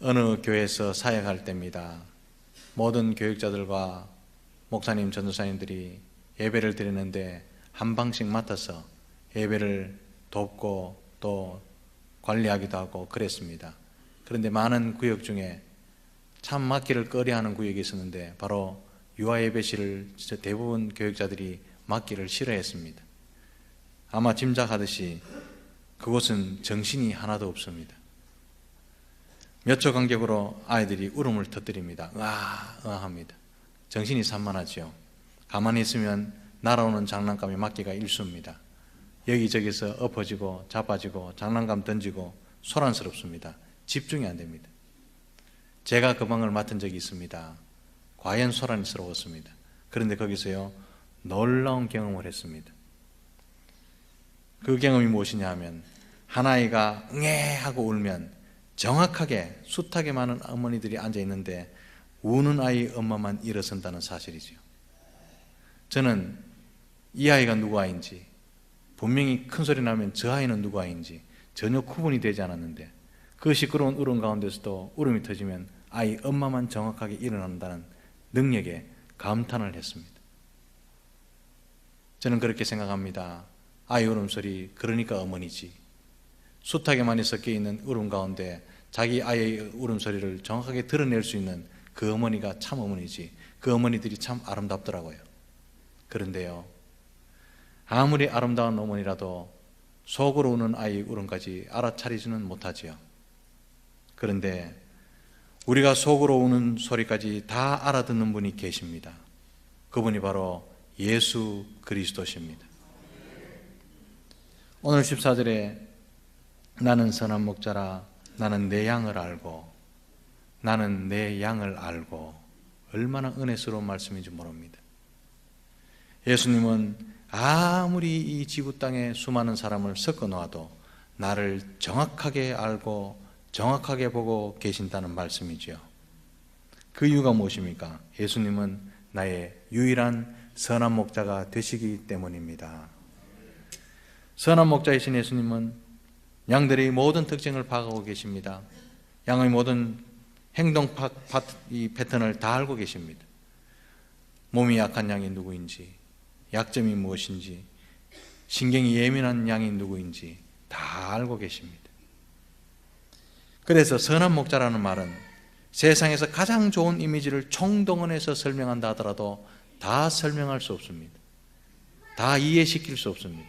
어느 교회에서 사역할 때입니다. 모든 교육자들과 목사님, 전도사님들이 예배를 드리는데 한 방씩 맡아서 예배를 돕고 또 관리하기도 하고 그랬습니다. 그런데 많은 구역 중에 참 맡기를 꺼려하는 구역이 있었는데 바로 유아예배실을 대부분 교육자들이 맡기를 싫어했습니다. 아마 짐작하듯이 그곳은 정신이 하나도 없습니다. 몇 초 간격으로 아이들이 울음을 터뜨립니다. 으아 합니다. 정신이 산만하지요. 가만히 있으면 날아오는 장난감이 맡기가 일수입니다. 여기저기서 엎어지고 자빠지고 장난감 던지고 소란스럽습니다. 집중이 안 됩니다. 제가 그 방을 맡은 적이 있습니다. 과연 소란스러웠습니다. 그런데 거기서요 놀라운 경험을 했습니다. 그 경험이 무엇이냐 하면 한 아이가 응애 하고 울면 정확하게 숱하게 많은 어머니들이 앉아 있는데 우는 아이 엄마만 일어선다는 사실이죠. 저는 이 아이가 누구 아이인지, 분명히 큰 소리 나면 저 아이는 누구 아이인지 전혀 구분이 되지 않았는데 그 시끄러운 울음 가운데서도 울음이 터지면 아이 엄마만 정확하게 일어난다는 능력에 감탄을 했습니다. 저는 그렇게 생각합니다. 아이 울음소리, 그러니까 어머니지. 숱하게 많이 섞여 있는 울음 가운데 자기 아이의 울음소리를 정확하게 드러낼 수 있는 그 어머니가 참 어머니지. 그 어머니들이 참 아름답더라고요. 그런데요, 아무리 아름다운 어머니라도 속으로 우는 아이의 울음까지 알아차리지는 못하지요. 그런데 우리가 속으로 우는 소리까지 다 알아듣는 분이 계십니다. 그분이 바로 예수 그리스도십니다. 오늘 14절에 나는 선한 목자라, 나는 내 양을 알고, 나는 내 양을 알고, 얼마나 은혜스러운 말씀인지 모릅니다. 예수님은 아무리 이 지구 땅에 수많은 사람을 섞어 놓아도 나를 정확하게 알고 정확하게 보고 계신다는 말씀이지요. 그 이유가 무엇입니까? 예수님은 나의 유일한 선한 목자가 되시기 때문입니다. 선한 목자이신 예수님은 양들의 모든 특징을 파악하고 계십니다. 양의 모든 행동 패턴을 다 알고 계십니다. 몸이 약한 양이 누구인지, 약점이 무엇인지, 신경이 예민한 양이 누구인지 다 알고 계십니다. 그래서 선한 목자라는 말은 세상에서 가장 좋은 이미지를 총동원해서 설명한다 하더라도 다 설명할 수 없습니다. 다 이해시킬 수 없습니다.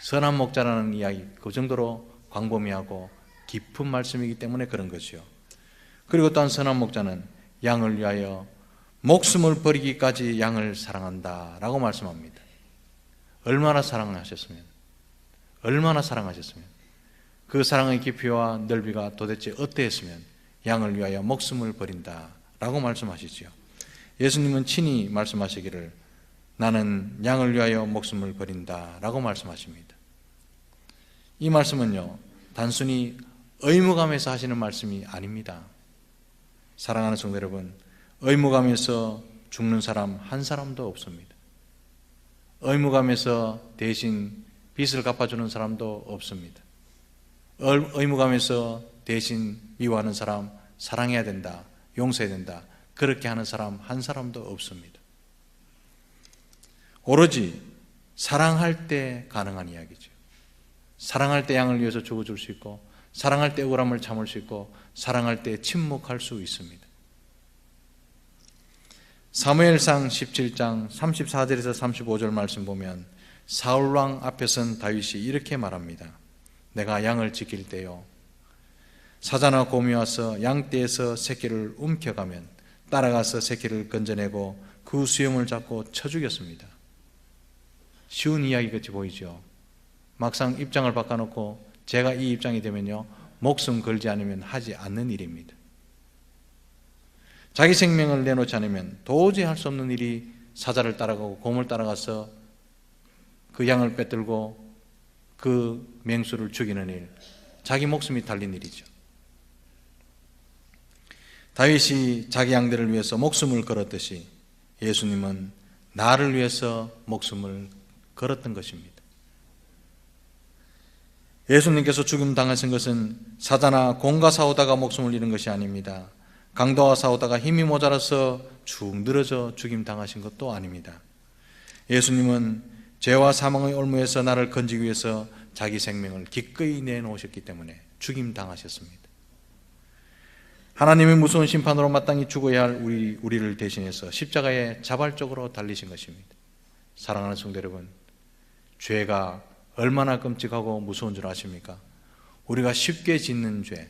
선한 목자라는 이야기, 그 정도로 광범위하고 깊은 말씀이기 때문에 그런 것이요. 그리고 또한 선한 목자는 양을 위하여 목숨을 버리기까지 양을 사랑한다 라고 말씀합니다. 얼마나 사랑하셨으면, 얼마나 사랑하셨으면, 그 사랑의 깊이와 넓이가 도대체 어떠했으면 양을 위하여 목숨을 버린다 라고 말씀하시지요. 예수님은 친히 말씀하시기를 나는 양을 위하여 목숨을 버린다 라고 말씀하십니다. 이 말씀은요, 단순히 의무감에서 하시는 말씀이 아닙니다. 사랑하는 성도 여러분, 의무감에서 죽는 사람 한 사람도 없습니다. 의무감에서 대신 빚을 갚아주는 사람도 없습니다. 의무감에서 대신 미워하는 사람 사랑해야 된다, 용서해야 된다, 그렇게 하는 사람 한 사람도 없습니다. 오로지 사랑할 때 가능한 이야기죠. 사랑할 때 양을 위해서 죽어줄 수 있고, 사랑할 때 억울함을 참을 수 있고, 사랑할 때 침묵할 수 있습니다. 사무엘상 17장 34절에서 35절 말씀 보면 사울왕 앞에 선 다윗이 이렇게 말합니다. 내가 양을 지킬 때요, 사자나 곰이 와서 양떼에서 새끼를 움켜가면 따라가서 새끼를 건져내고 그 수염을 잡고 쳐 죽였습니다. 쉬운 이야기 같이 보이죠. 막상 입장을 바꿔놓고 제가 이 입장이 되면요, 목숨 걸지 않으면 하지 않는 일입니다. 자기 생명을 내놓지 않으면 도저히 할 수 없는 일이 사자를 따라가고 곰을 따라가서 그 양을 빼들고 그 맹수를 죽이는 일, 자기 목숨이 달린 일이죠. 다윗이 자기 양들을 위해서 목숨을 걸었듯이 예수님은 나를 위해서 목숨을 걸었던 것입니다. 예수님께서 죽임 당하신 것은 사자나 곰과 싸우다가 목숨을 잃은 것이 아닙니다. 강도와 싸우다가 힘이 모자라서 축 늘어져 죽임 당하신 것도 아닙니다. 예수님은 죄와 사망의 올무에서 나를 건지기 위해서 자기 생명을 기꺼이 내놓으셨기 때문에 죽임 당하셨습니다. 하나님의 무서운 심판으로 마땅히 죽어야 할 우리를 대신해서 십자가에 자발적으로 달리신 것입니다. 사랑하는 성도 여러분, 죄가 얼마나 끔찍하고 무서운 줄 아십니까? 우리가 쉽게 짓는 죄,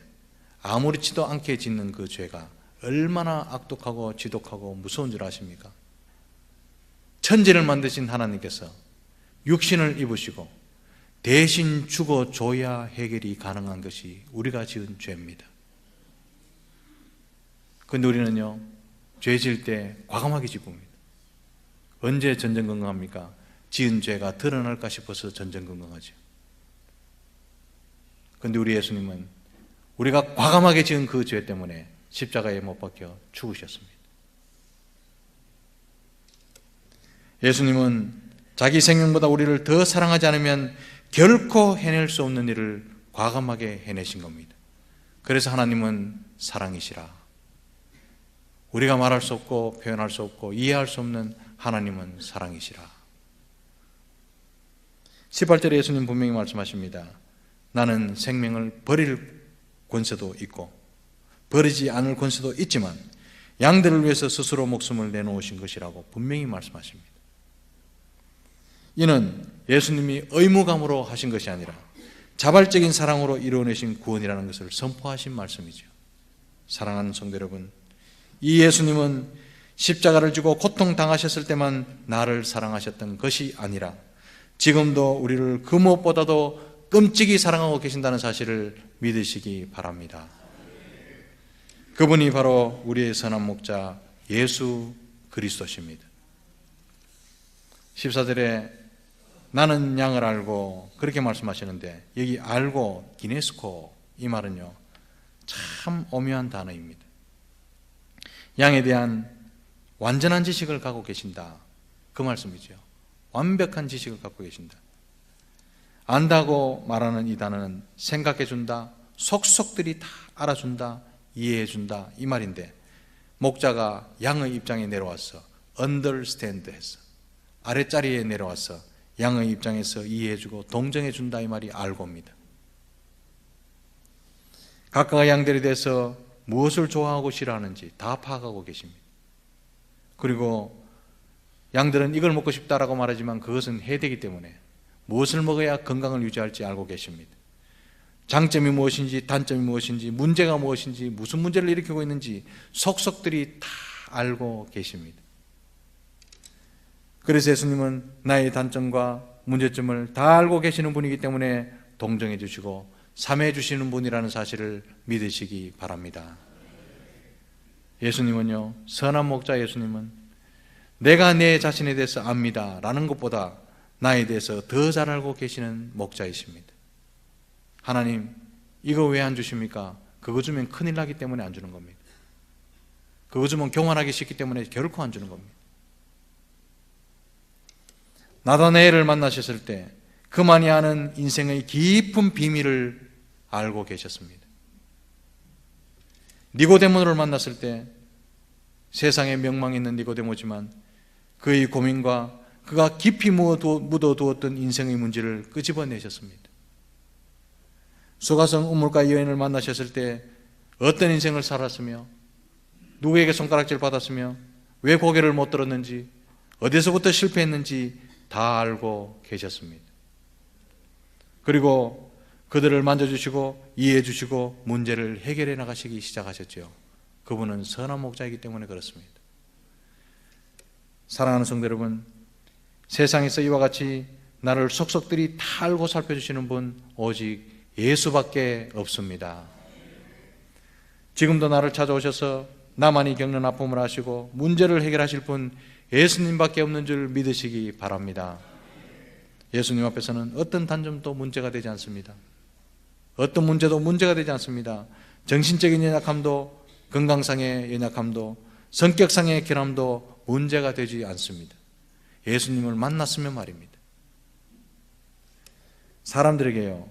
아무렇지도 않게 짓는 그 죄가 얼마나 악독하고 지독하고 무서운 줄 아십니까? 천지를 만드신 하나님께서 육신을 입으시고 대신 죽어줘야 해결이 가능한 것이 우리가 지은 죄입니다. 그런데 우리는요, 죄 지을 때 과감하게 짓습니다. 언제 전전긍긍합니까? 지은 죄가 드러날까 싶어서 전전긍긍하죠. 그런데 우리 예수님은 우리가 과감하게 지은 그 죄 때문에 십자가에 못 박혀 죽으셨습니다. 예수님은 자기 생명보다 우리를 더 사랑하지 않으면 결코 해낼 수 없는 일을 과감하게 해내신 겁니다. 그래서 하나님은 사랑이시라. 우리가 말할 수 없고 표현할 수 없고 이해할 수 없는 하나님은 사랑이시라. 18절에 예수님 분명히 말씀하십니다. 나는 생명을 버릴 권세도 있고 버리지 않을 권세도 있지만 양들을 위해서 스스로 목숨을 내놓으신 것이라고 분명히 말씀하십니다. 이는 예수님이 의무감으로 하신 것이 아니라 자발적인 사랑으로 이루어내신 구원이라는 것을 선포하신 말씀이죠. 사랑하는 성도 여러분, 이 예수님은 십자가를 지고 고통당하셨을 때만 나를 사랑하셨던 것이 아니라 지금도 우리를 그 무엇보다도 끔찍이 사랑하고 계신다는 사실을 믿으시기 바랍니다. 그분이 바로 우리의 선한 목자 예수 그리스도십니다. 14절에 나는 양을 알고 그렇게 말씀하시는데 여기 알고 기네스코 이 말은요 참 오묘한 단어입니다. 양에 대한 완전한 지식을 갖고 계신다 그 말씀이죠. 완벽한 지식을 갖고 계신다. 안다고 말하는 이 단어는 생각해준다, 속속들이 다 알아준다, 이해해준다 이 말인데 목자가 양의 입장에 내려와서 understand 했어. 아랫자리에 내려와서 양의 입장에서 이해해주고 동정해준다 이 말이 알고입니다. 각각의 양들에 대해서 무엇을 좋아하고 싫어하는지 다 파악하고 계십니다. 그리고 양들은 이걸 먹고 싶다라고 말하지만 그것은 해되기 때문에 무엇을 먹어야 건강을 유지할지 알고 계십니다. 장점이 무엇인지 단점이 무엇인지 문제가 무엇인지 무슨 문제를 일으키고 있는지 속속들이 다 알고 계십니다. 그래서 예수님은 나의 단점과 문제점을 다 알고 계시는 분이기 때문에 동정해 주시고 삼해 주시는 분이라는 사실을 믿으시기 바랍니다. 예수님은요, 선한 목자 예수님은 내가 내 자신에 대해서 압니다 라는 것보다 나에 대해서 더 잘 알고 계시는 목자이십니다. 하나님, 이거 왜 안 주십니까? 그거 주면 큰일 나기 때문에 안 주는 겁니다. 그거 주면 교만하기 쉽기 때문에 결코 안 주는 겁니다. 나다나엘을 만나셨을 때 그만이 아는 인생의 깊은 비밀을 알고 계셨습니다. 니고데모를 만났을 때 세상에 명망 있는 니고데모지만 그의 고민과 그가 깊이 묻어두었던 인생의 문제를 끄집어내셨습니다. 수가성 우물가 여인을 만나셨을 때 어떤 인생을 살았으며 누구에게 손가락질 받았으며 왜 고개를 못 들었는지 어디서부터 실패했는지 다 알고 계셨습니다. 그리고 그들을 만져주시고 이해해주시고 문제를 해결해 나가시기 시작하셨죠. 그분은 선한 목자이기 때문에 그렇습니다. 사랑하는 성도 여러분, 세상에서 이와 같이 나를 속속들이 다 알고 살펴주시는 분 오직 예수밖에 없습니다. 지금도 나를 찾아오셔서 나만이 겪는 아픔을 아시고 문제를 해결하실 분 예수님밖에 없는 줄 믿으시기 바랍니다. 예수님 앞에서는 어떤 단점도 문제가 되지 않습니다. 어떤 문제도 문제가 되지 않습니다. 정신적인 연약함도 건강상의 연약함도 성격상의 결함도 문제가 되지 않습니다. 예수님을 만났으면 말입니다. 사람들에게요,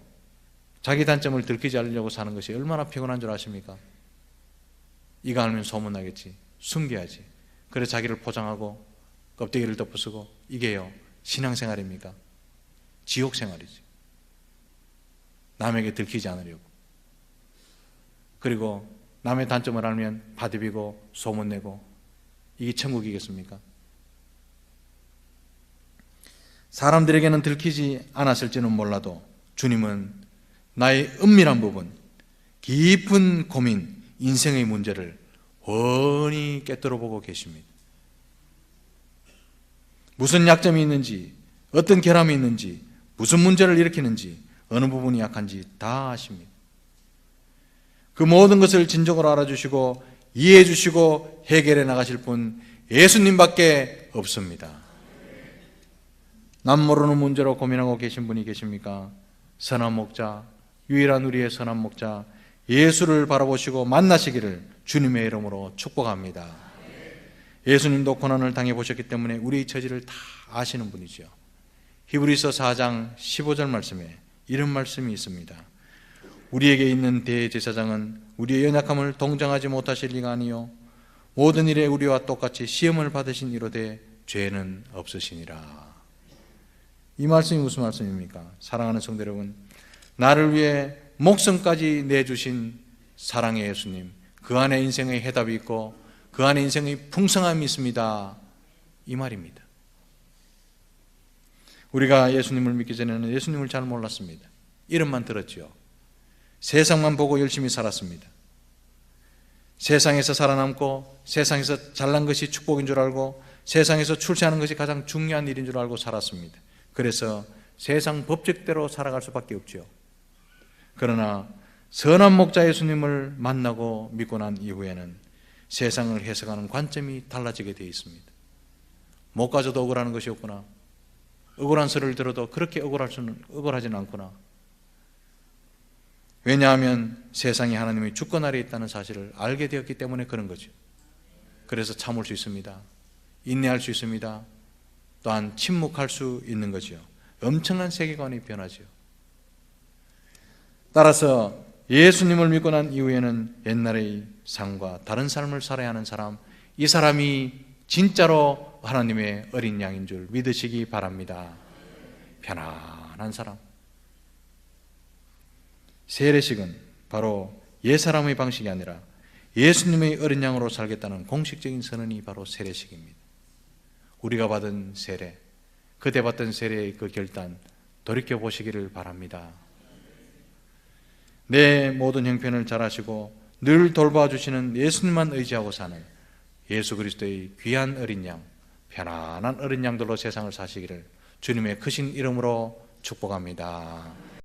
자기 단점을 들키지 않으려고 사는 것이 얼마나 피곤한 줄 아십니까? 이거 알면 소문나겠지, 숨겨야지, 그래서 자기를 포장하고 껍데기를 덮어쓰고, 이게요 신앙생활입니까? 지옥생활이지. 남에게 들키지 않으려고. 그리고 남의 단점을 알면 바디비고 소문내고, 이게 천국이겠습니까? 사람들에게는 들키지 않았을지는 몰라도 주님은 나의 은밀한 부분, 깊은 고민, 인생의 문제를 훤히 꿰뚫어 보고 계십니다. 무슨 약점이 있는지, 어떤 결함이 있는지, 무슨 문제를 일으키는지, 어느 부분이 약한지 다 아십니다. 그 모든 것을 진정으로 알아주시고 이해해 주시고 해결해 나가실 분 예수님밖에 없습니다. 남 모르는 문제로 고민하고 계신 분이 계십니까? 선한 목자, 유일한 우리의 선한 목자 예수를 바라보시고 만나시기를 주님의 이름으로 축복합니다. 예수님도 고난을 당해보셨기 때문에 우리의 처지를 다 아시는 분이죠. 히브리서 4장 15절 말씀에 이런 말씀이 있습니다. 우리에게 있는 대제사장은 우리의 연약함을 동정하지 못하실 리가 아니요 모든 일에 우리와 똑같이 시험을 받으신 이로되 죄는 없으시니라. 이 말씀이 무슨 말씀입니까? 사랑하는 성도 여러분, 나를 위해 목숨까지 내주신 사랑의 예수님, 그 안에 인생의 해답이 있고 그 안에 인생의 풍성함이 있습니다, 이 말입니다. 우리가 예수님을 믿기 전에는 예수님을 잘 몰랐습니다. 이름만 들었지요. 세상만 보고 열심히 살았습니다. 세상에서 살아남고 세상에서 잘난 것이 축복인 줄 알고 세상에서 출세하는 것이 가장 중요한 일인 줄 알고 살았습니다. 그래서 세상 법칙대로 살아갈 수밖에 없죠. 그러나 선한 목자 예수님을 만나고 믿고 난 이후에는 세상을 해석하는 관점이 달라지게 되어 있습니다. 못 가져도 억울한 것이 없구나, 억울한 소리를 들어도 그렇게 억울하지는 않구나. 왜냐하면 세상에 하나님의 주권 아래에 있다는 사실을 알게 되었기 때문에 그런 거죠. 그래서 참을 수 있습니다. 인내할 수 있습니다. 또한 침묵할 수 있는 거죠. 엄청난 세계관이 변하죠. 따라서 예수님을 믿고 난 이후에는 옛날의 삶과 다른 삶을 살아야 하는 사람, 이 사람이 진짜로 하나님의 어린 양인 줄 믿으시기 바랍니다. 편안한 사람. 세례식은 바로 옛사람의 방식이 아니라 예수님의 어린 양으로 살겠다는 공식적인 선언이 바로 세례식입니다. 우리가 받은 세례, 그때 받던 세례의 그 결단 돌이켜보시기를 바랍니다. 내 모든 형편을 잘 아시고 늘 돌봐주시는 예수님만 의지하고 사는 예수 그리스도의 귀한 어린 양, 편안한 어린 양들로 세상을 사시기를 주님의 크신 이름으로 축복합니다.